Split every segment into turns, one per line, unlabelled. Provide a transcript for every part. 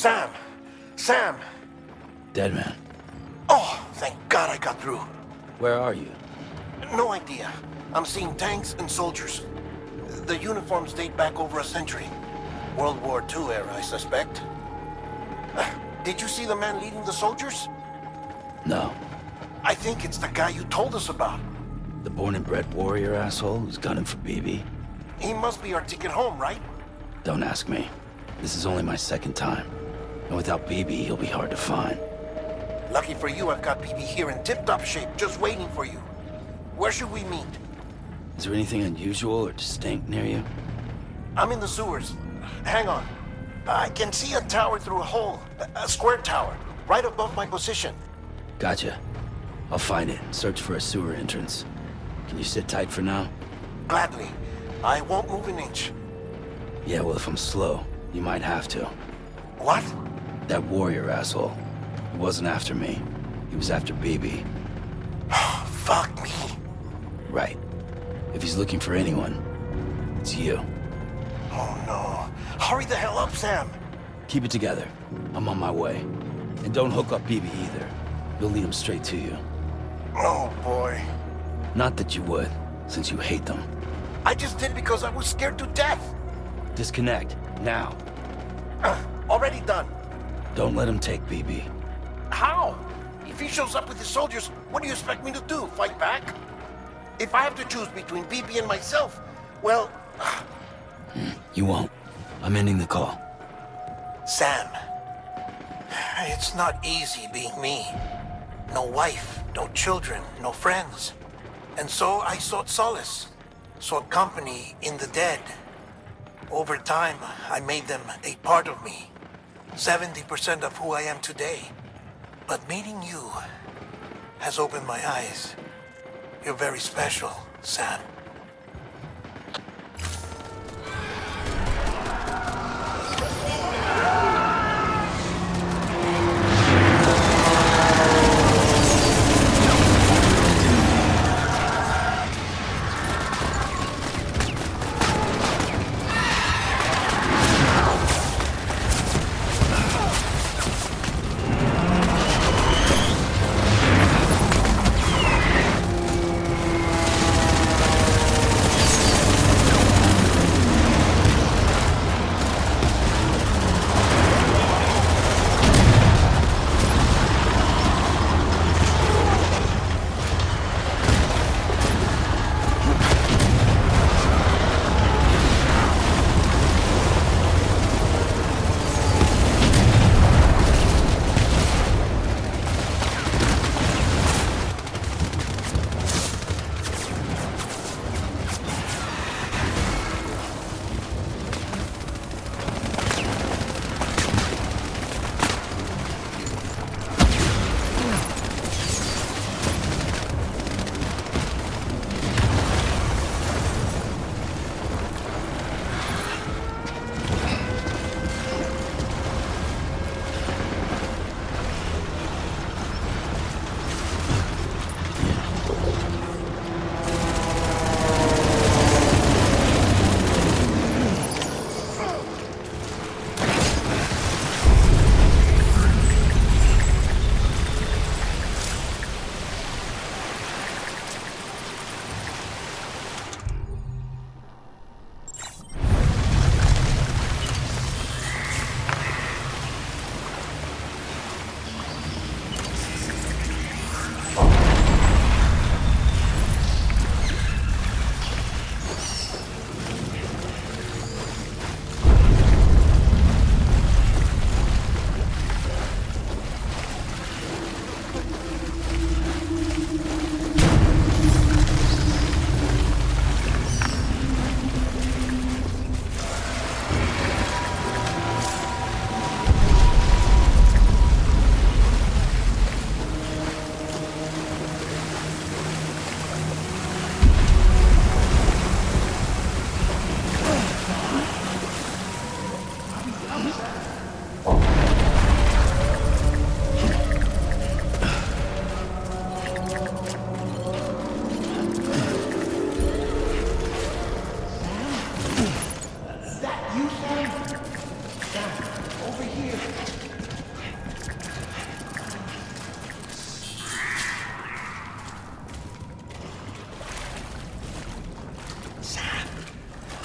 Sam! Sam!
Dead man.
Oh, thank God I got through.
Where are you?
No idea. I'm seeing tanks and soldiers. The uniforms date back over a century. World War II era, I suspect. Did you see the man leading the soldiers?
No.
I think it's the guy you told us about.
The born and bred warrior asshole who's gunning for BB?
He must be our ticket home, right?
Don't ask me. This is only my second time. And without BB, he'll be hard to find.
Lucky for you, I've got BB here in tip-top shape, just waiting for you. Where should we meet?
Is there anything unusual or distinct near you?
I'm in the sewers. Hang on. I can see a tower through a hole. A square tower, right above my position.
Gotcha. I'll find it. Search for a sewer entrance. Can you sit tight for now?
Gladly. I won't move an inch.
Yeah, well, if I'm slow, you might have to.
What?
That warrior asshole. He wasn't after me. He was after BB.
Fuck me.
Right. If he's looking for anyone, it's you.
Oh no. Hurry the hell up, Sam.
Keep it together. I'm on my way. And don't hook up BB either. You'll lead him straight to you.
Oh boy.
Not that you would, since you hate them.
I just did because I was scared to death.
Disconnect, now.
Already done.
Don't let him take BB.
How? If he shows up with his soldiers, what do you expect me to do? Fight back? If I have to choose between BB and myself, well...
You won't. I'm ending the call.
Sam, it's not easy being me. No wife, no children, no friends. And so I sought solace, sought company in the dead. Over time, I made them a part of me. 70% of who I am today. But meeting you has opened my eyes. You're very special, Sam.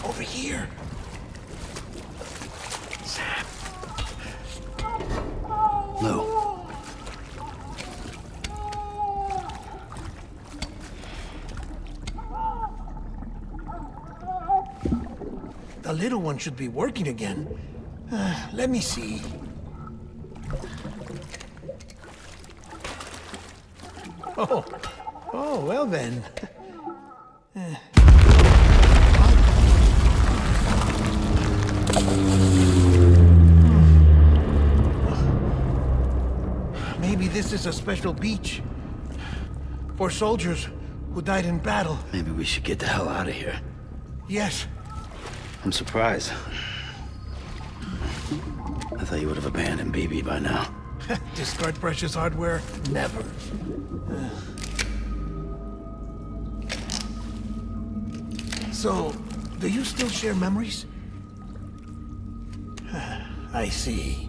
Over here. Sam.
Lou.
The little one should be working again. Let me see. Oh, well then. this is a special beach for soldiers who died in battle.
Maybe we should get the hell out of here.
Yes.
I'm surprised. I thought you would have abandoned BB by now.
Discard precious hardware? Never. So, do you still share memories? I see.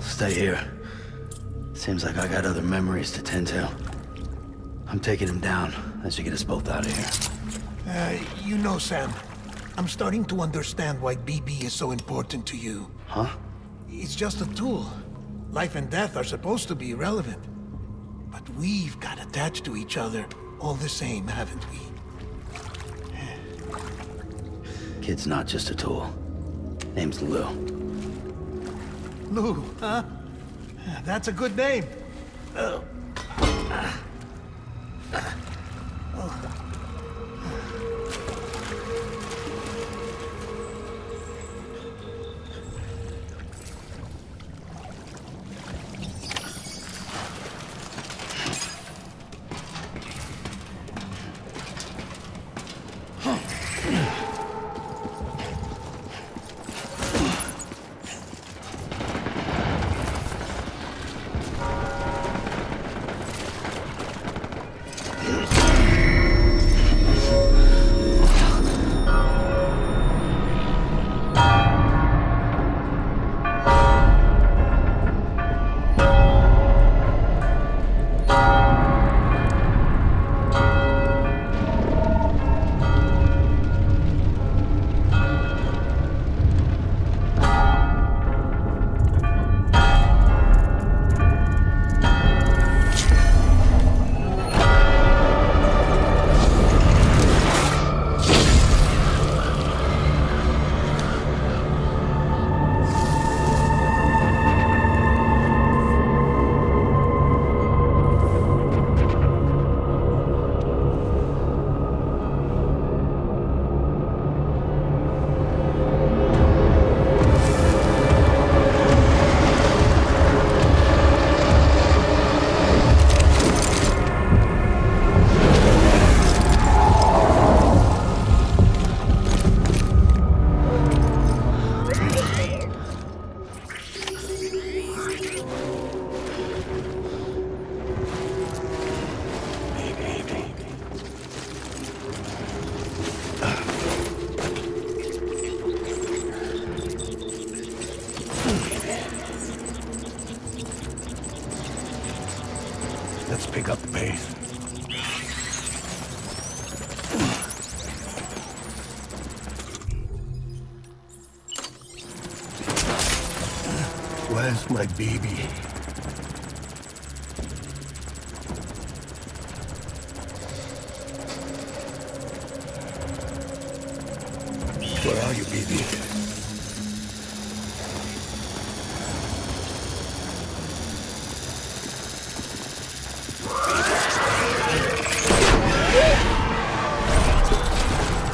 Stay here. Seems like I got other memories to tend to. I'm taking him down. That should get us both out of here.
You know, Sam, I'm starting to understand why BB is so important to you.
Huh?
It's just a tool. Life and death are supposed to be irrelevant. But we've got attached to each other all the same, haven't we?
Kid's not just a tool. Name's Lou.
Lou, huh? That's a good name.
Let's pick up the pace. Where's my baby? Where are you, baby?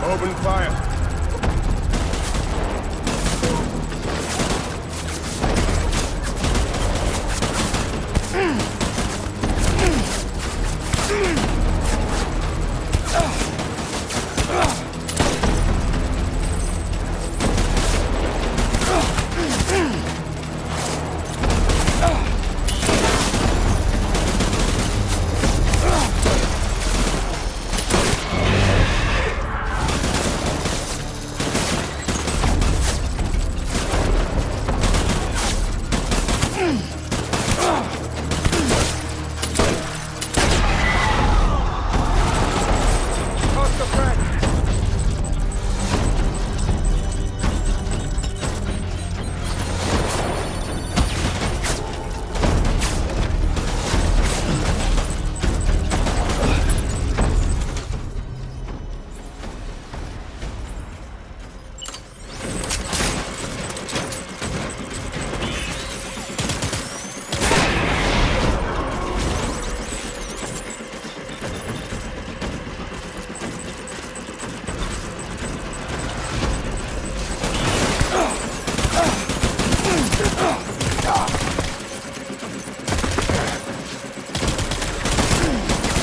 Open fire.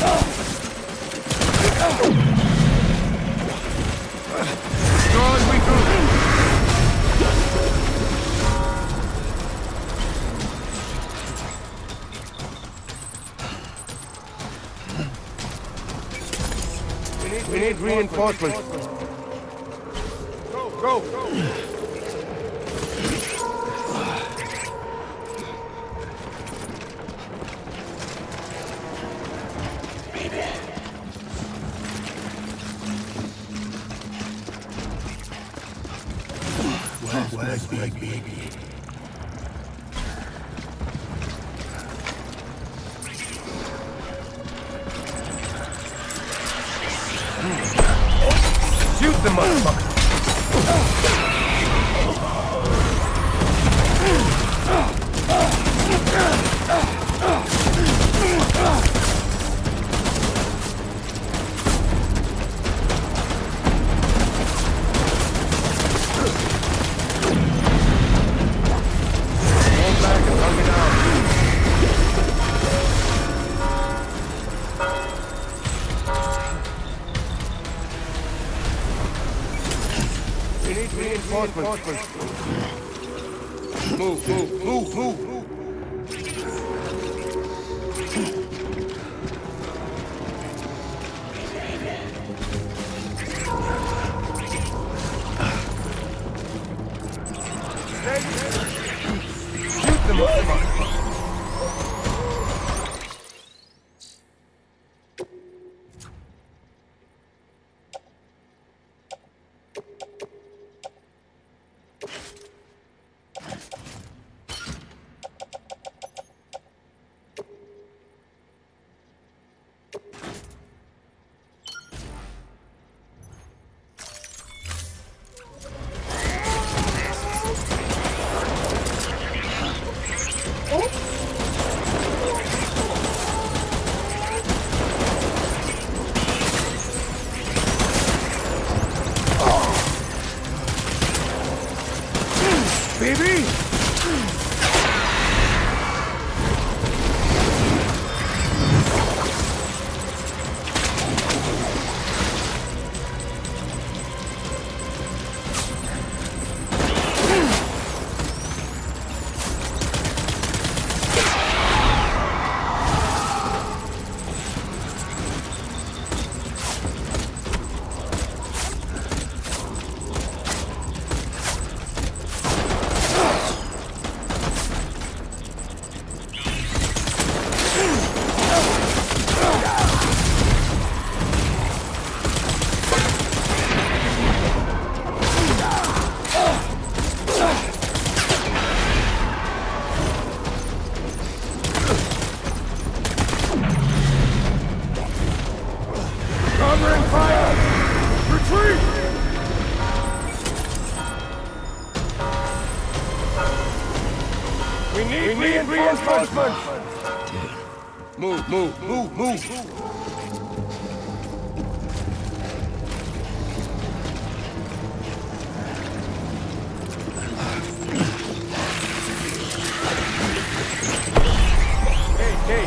Go as we go. We need reinforcements. Go, go. Where's my baby? Shoot the motherfucker! Reinforcements. Move. Shoot them up. Baby! We need reinforcements! Move! Hey!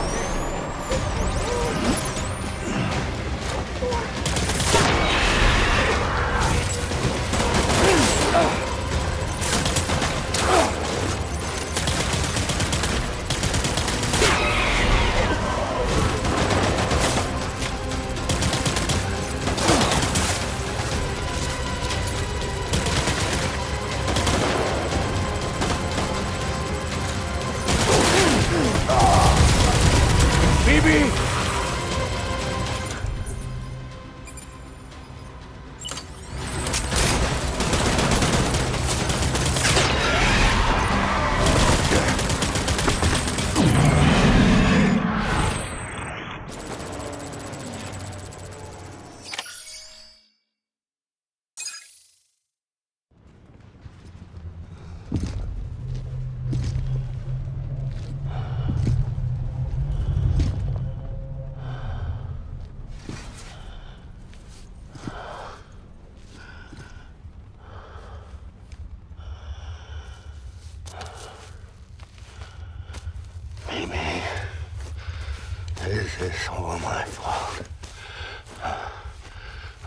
It's all my fault.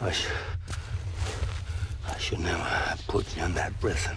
I should never have put you in that prison.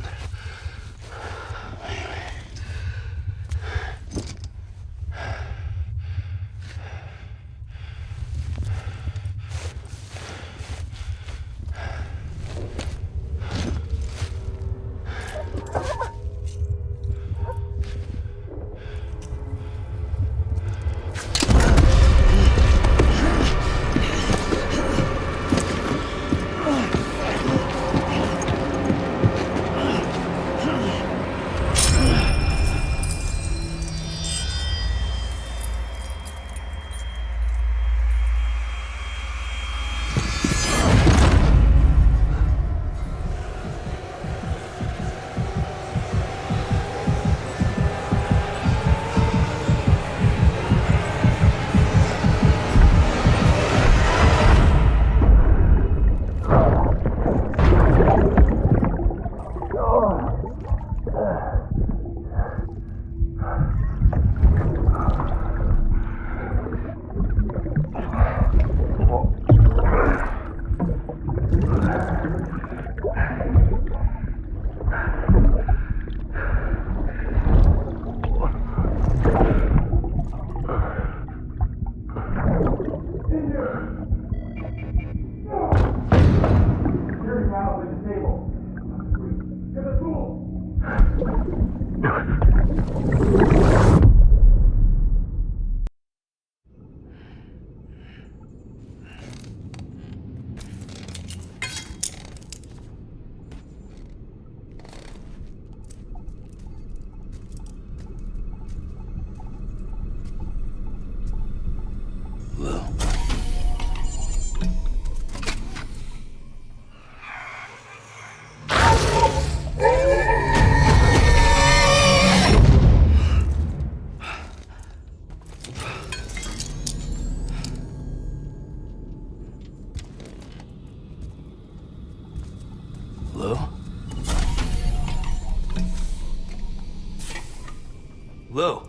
Lou,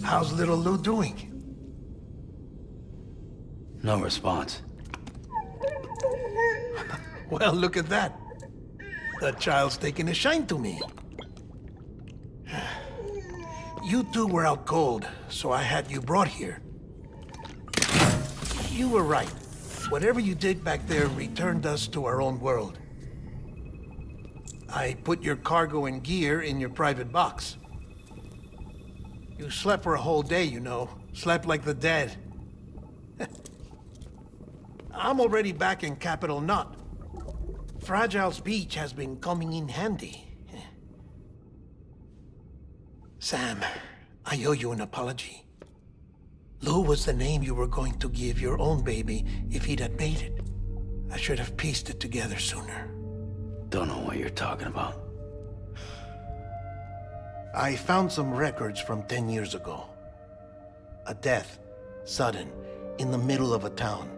how's little Lou doing?
No response.
Well, look at that. The child's taking a shine to me. You two were out cold, so I had you brought here. You were right. Whatever you did back there returned us to our own world. I put your cargo and gear in your private box. You slept for a whole day, you know. Slept like the dead. I'm already back in Capital Knot. Fragile speech has been coming in handy. Sam, I owe you an apology. Lou was the name you were going to give your own baby if he'd had made it. I should have pieced it together sooner.
Don't know what you're talking about.
I found some records from 10 years ago. A death, sudden, in the middle of a town.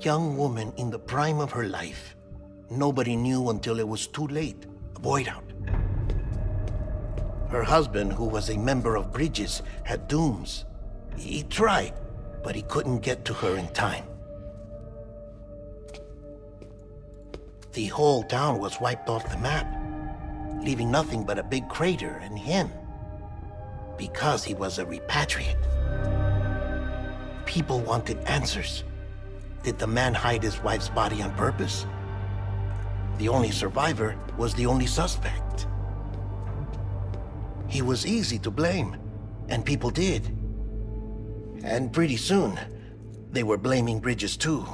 Young woman in the prime of her life. Nobody knew until it was too late. A void out. Her husband, who was a member of Bridges, had dooms. He tried, but he couldn't get to her in time. The whole town was wiped off the map, leaving nothing but a big crater and him. Because he was a repatriate. People wanted answers. Did the man hide his wife's body on purpose? The only survivor was the only suspect. He was easy to blame, and people did. And pretty soon, they were blaming Bridges too.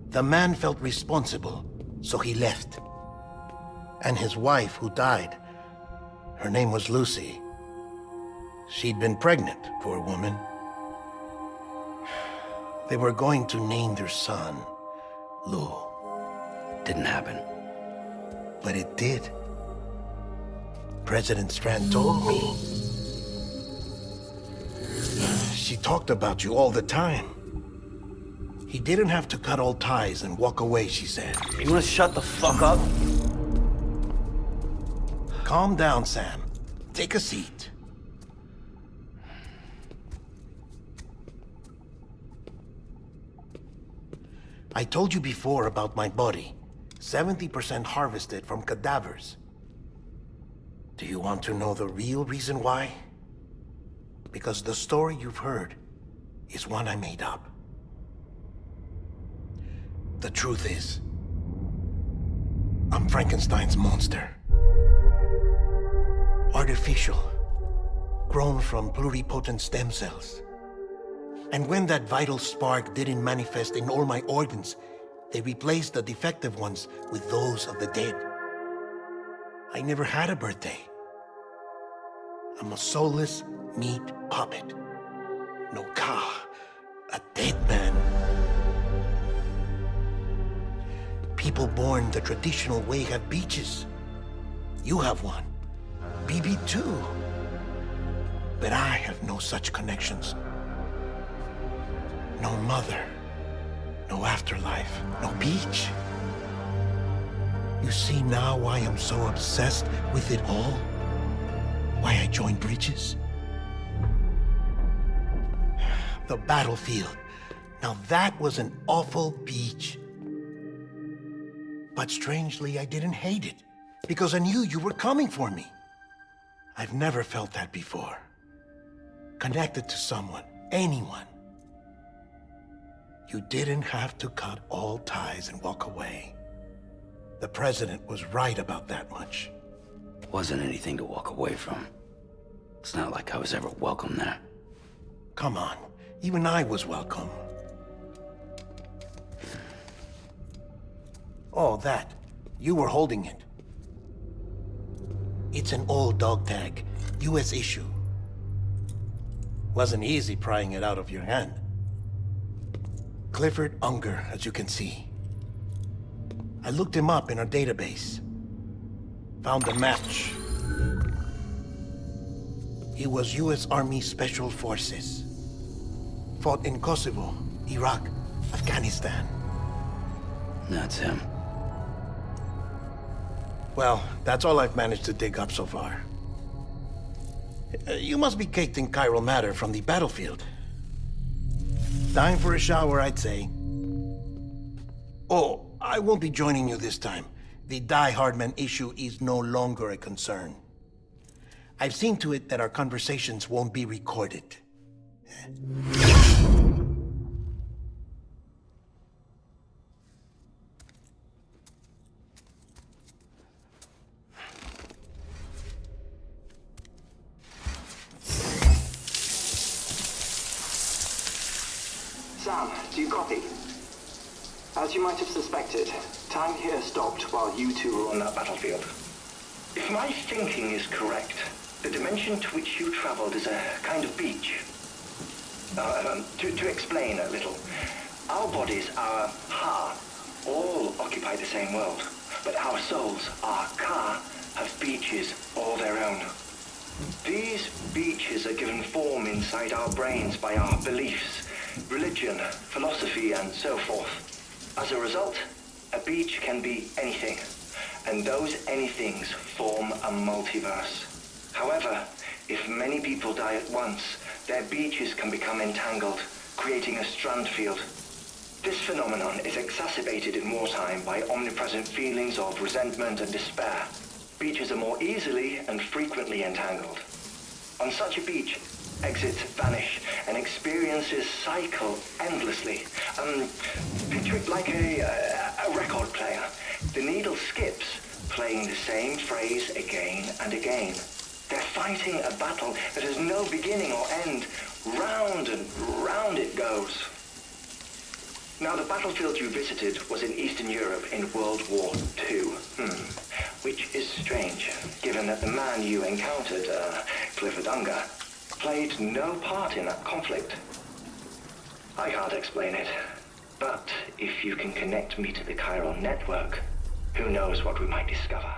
The man felt responsible, so he left. And his wife, who died, her name was Lucy. She'd been pregnant, poor woman. They were going to name their son Lou.
Didn't happen.
But it did. President Strand told me. She talked about you all the time. He didn't have to cut all ties and walk away, she said.
You wanna shut the fuck up?
Calm down, Sam. Take a seat. I told you before about my body. 70% harvested from cadavers. Do you want to know the real reason why? Because the story you've heard is one I made up. The truth is, I'm Frankenstein's monster. Artificial, grown from pluripotent stem cells. And when that vital spark didn't manifest in all my organs, they replaced the defective ones with those of the dead. I never had a birthday. I'm a soulless meat puppet. No car, a dead man. People born the traditional way have beaches. You have one. BB too. But I have no such connections. No mother, no afterlife, no beach. You see now why I'm so obsessed with it all? Why I joined Bridges? The battlefield. Now that was an awful beach. But strangely, I didn't hate it, because I knew you were coming for me. I've never felt that before. Connected to someone, anyone. You didn't have to cut all ties and walk away. The president was right about that much.
Wasn't anything to walk away from. It's not like I was ever welcome there.
Come on, even I was welcome. Oh, that. You were holding it. It's an old dog tag, US issue. Wasn't easy prying it out of your hand. Clifford Unger, as you can see. I looked him up in our database. Found a match. He was US Army Special Forces. Fought in Kosovo, Iraq, Afghanistan.
That's him.
Well, that's all I've managed to dig up so far. You must be caked in chiral matter from the battlefield. Time for a shower, I'd say. Oh, I won't be joining you this time. The Die Hardman issue is no longer a concern. I've seen to it that our conversations won't be recorded.
Sam, do you copy? As you might have suspected, time here stopped while you two were on that battlefield.
If my thinking is correct, the dimension to which you traveled is a kind of beach. To explain a little, our bodies, our ha, all occupy the same world, but our souls, our ka, have beaches all their own. These beaches are given form inside our brains by our beliefs, religion, philosophy, and so forth. As a result, a beach can be anything, and those anythings form a multiverse. However, if many people die at once, their beaches can become entangled, creating a strand field. This phenomenon is exacerbated in wartime by omnipresent feelings of resentment and despair. Beaches are more easily and frequently entangled. On such a beach, exits vanish and experiences cycle endlessly. Picture it like a record player. The needle skips, playing the same phrase again and again. They're fighting a battle that has no beginning or end. Round and round it goes. Now, the battlefield you visited was in Eastern Europe in World War II. Which is strange, given that the man you encountered, Clifford Unger, played no part in that conflict. I can't explain it, but if you can connect me to the chiral network, who knows what we might discover.